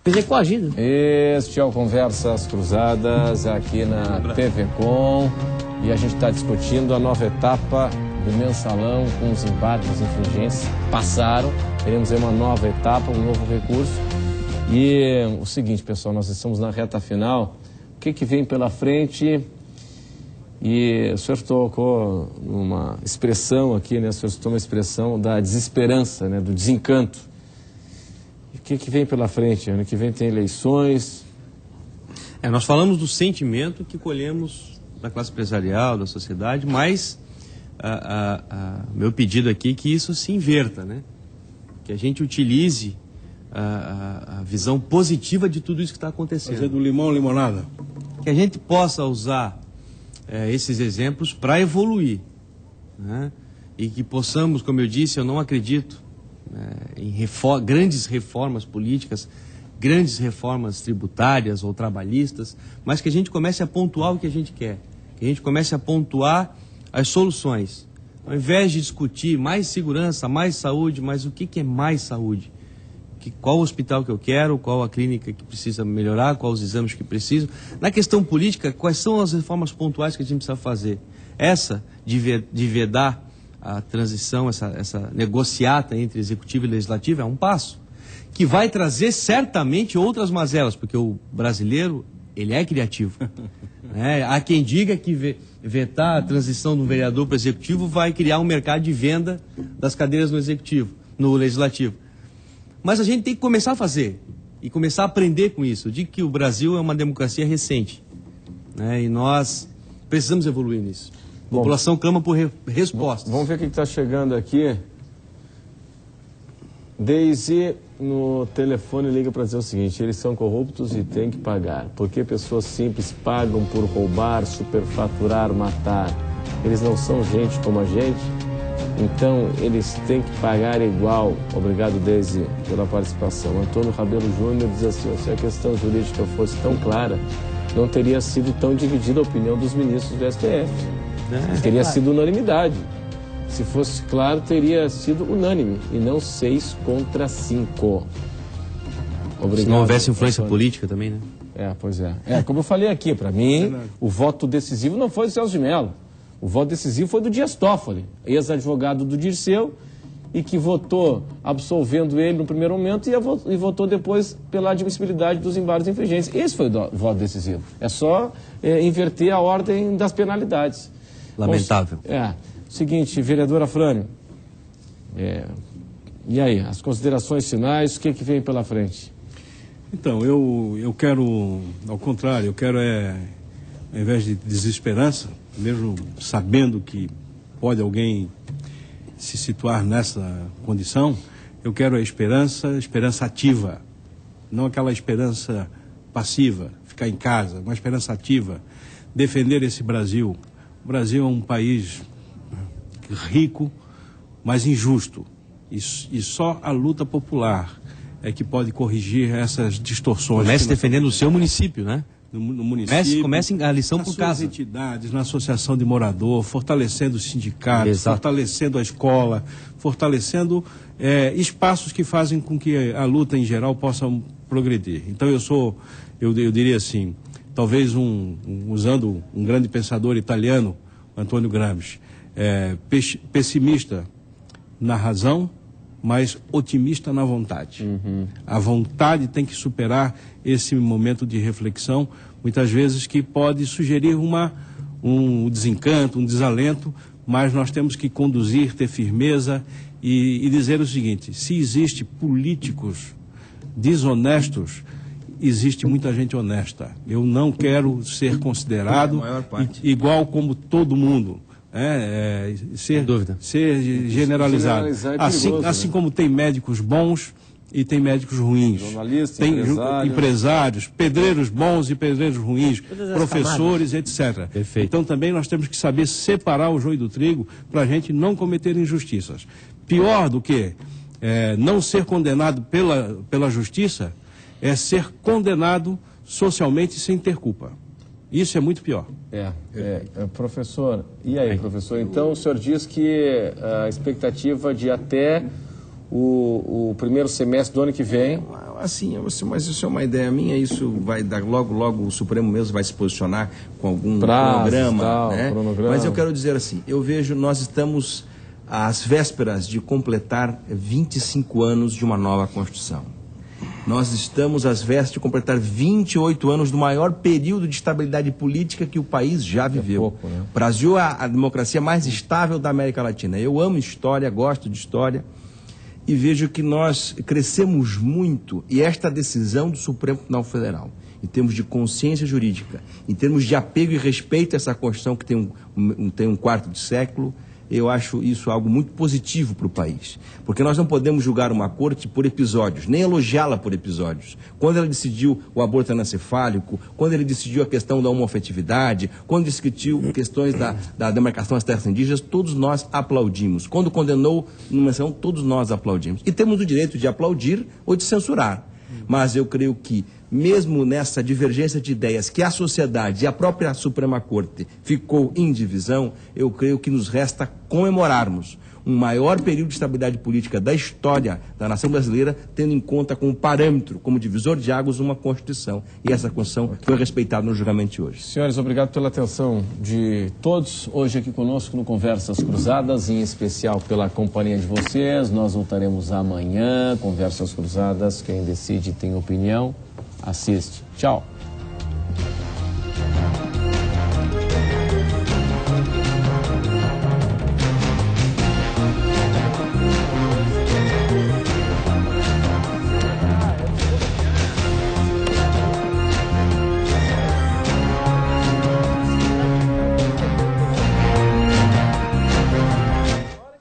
Mas é coagido. Este é o Conversas Cruzadas aqui na TV Com. E a gente está discutindo a nova etapa do mensalão com os embargos infringentes. Passaram, teremos aí uma nova etapa, um novo recurso. E o seguinte, pessoal, nós estamos na reta final. O que vem pela frente? E o senhor tocou numa expressão aqui, né? O senhor citou uma expressão da desesperança, né? Do desencanto. O que vem pela frente? Ano que vem tem eleições. Nós falamos do sentimento que colhemos da classe empresarial, da sociedade, mas meu pedido aqui é que isso se inverta, né? Que a gente utilize a visão positiva de tudo isso que está acontecendo. Fazer do limão limonada. Que a gente possa usar esses exemplos para evoluir, né? E que possamos, como eu disse, eu não acredito em grandes reformas políticas, grandes reformas tributárias ou trabalhistas, mas que a gente comece a pontuar o que a gente quer, que a gente comece a pontuar as soluções. Ao invés de discutir mais segurança, mais saúde, mas o que é mais saúde? Qual o hospital que eu quero, qual a clínica que precisa melhorar, quais os exames que precisam. Na questão política, quais são as reformas pontuais que a gente precisa fazer? Essa de vedar a transição, essa negociata entre executivo e legislativo é um passo que vai trazer certamente outras mazelas, porque o brasileiro, ele é criativo. Há quem diga que vetar a transição do vereador para o executivo vai criar um mercado de venda das cadeiras no legislativo. Mas a gente tem que começar a fazer e começar a aprender com isso. Eu digo que o Brasil é uma democracia recente, né? E nós precisamos evoluir nisso. A população clama por respostas. Vamos ver o que está chegando aqui. Daisy no telefone liga para dizer o seguinte: eles são corruptos e têm que pagar. Porque pessoas simples pagam por roubar, superfaturar, matar. Eles não são gente como a gente, então eles têm que pagar igual. Obrigado, Daisy, pela participação. Antônio Rabelo Júnior diz assim: se a questão jurídica fosse tão clara, não teria sido tão dividida a opinião dos ministros do STF. Teria sido unanimidade. Se fosse claro, teria sido unânime, e não 6 contra 5. Obrigado. Se não houvesse influência política também, né? Pois é. Como eu falei aqui, para mim, o voto decisivo não foi do Celso de Mello. O voto decisivo foi do Dias Toffoli, ex-advogado do Dirceu, e que votou absolvendo ele no primeiro momento e votou depois pela admissibilidade dos embargos infringentes. Esse foi o voto decisivo. É só inverter a ordem das penalidades. Lamentável. Seguinte, vereadora Frânio, e aí, as considerações finais, o que vem pela frente? Então, eu quero, ao contrário, eu quero, ao invés de desesperança, mesmo sabendo que pode alguém se situar nessa condição, eu quero a esperança ativa, não aquela esperança passiva, ficar em casa, uma esperança ativa, defender esse Brasil. O Brasil é um país rico, mas injusto, e só a luta popular é que pode corrigir essas distorções. Comece defendendo o seu município, né? No município, comece a lição por casa. Nas entidades, na associação de morador, fortalecendo os sindicatos, fortalecendo a escola, fortalecendo espaços que fazem com que a luta em geral possa progredir. Então eu diria assim, talvez usando um grande pensador italiano, Antônio Gramsci, pessimista na razão, mas otimista na vontade. A vontade tem que superar esse momento de reflexão, muitas vezes que pode sugerir um desencanto, um desalento, mas nós temos que conduzir, ter firmeza e dizer o seguinte: se existe políticos desonestos, existe muita gente honesta. Eu não quero ser considerado igual como todo mundo. Ser generalizado. Assim como tem médicos bons e tem médicos ruins. Jornalistas, tem empresários, pedreiros bons e pedreiros ruins, professores, etc. Perfeito. Então também nós temos que saber separar o joio do trigo para a gente não cometer injustiças. Pior do que não ser condenado pela justiça é ser condenado socialmente sem ter culpa. Isso é muito pior. Professor, e aí, professor? Então, o senhor diz que a expectativa de até o primeiro semestre do ano que vem. Assim, mas isso é uma ideia minha, isso vai dar logo o Supremo mesmo vai se posicionar com algum cronograma, né? Mas eu quero dizer assim, eu vejo, nós estamos às vésperas de completar 25 anos de uma nova Constituição. Nós estamos às vésperas de completar 28 anos do maior período de estabilidade política que o país já viveu. pouco, né? O Brasil é a democracia mais estável da América Latina. Eu amo história, gosto de história. E vejo que nós crescemos muito, e esta decisão do Supremo Tribunal Federal, em termos de consciência jurídica, em termos de apego e respeito a essa Constituição que tem um quarto de século, eu acho isso algo muito positivo para o país. Porque nós não podemos julgar uma corte por episódios, nem elogiá-la por episódios. Quando ela decidiu o aborto anencefálico, quando ele decidiu a questão da homoafetividade, quando decidiu questões da demarcação das terras indígenas, todos nós aplaudimos. Quando condenou uma menção, todos nós aplaudimos. E temos o direito de aplaudir ou de censurar. Mas eu creio que, mesmo nessa divergência de ideias que a sociedade e a própria Suprema Corte ficou em divisão, eu creio que nos resta comemorarmos um maior período de estabilidade política da história da nação brasileira, tendo em conta como parâmetro, como divisor de águas, uma Constituição. E essa Constituição foi respeitada no julgamento de hoje. Senhores, obrigado pela atenção de todos hoje aqui conosco no Conversas Cruzadas, em especial pela companhia de vocês. Nós voltaremos amanhã, Conversas Cruzadas, quem decide tem opinião, assiste. Tchau.